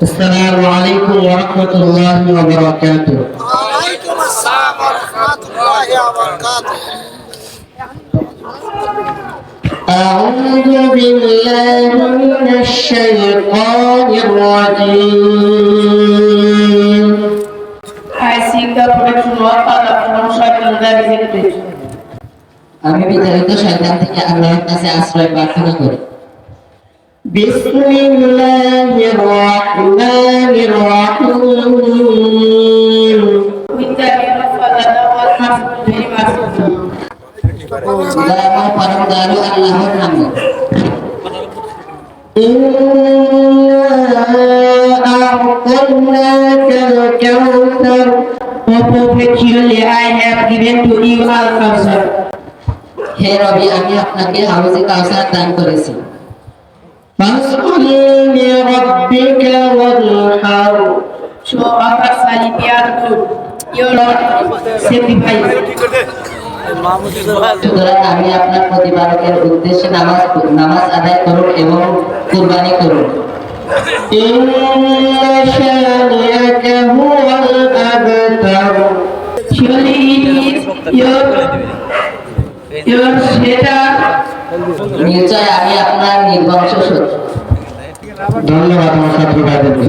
السلام عليكم ورحمة الله وبركاته. وعليكم السلام ورحمة الله وبركاته. أعوذ بالله من الشيطان الرجيم. আমি বিতাড়িত শয়তান থেকে আল্লাহর কাছে আশ্রয় প্রার্থনা করি। বিসমিল্লাহির রহমানির রহিম। দয়াময় পরম দয়ালু আল্লাহর নামে। হে রবি, আমি আপনাকে হাউজে কাউসার দান করেছি। সুতরাং আমি আপনার প্রতিপালকের উদ্দেশ্যে নামাজ আদায় করুন এবং কুরবানি করুন। নিশ্চয় আমি আপনার নির্বংশ শত্রু। ধন্যবাদ আমার ছাত্র ভাইদেরকে।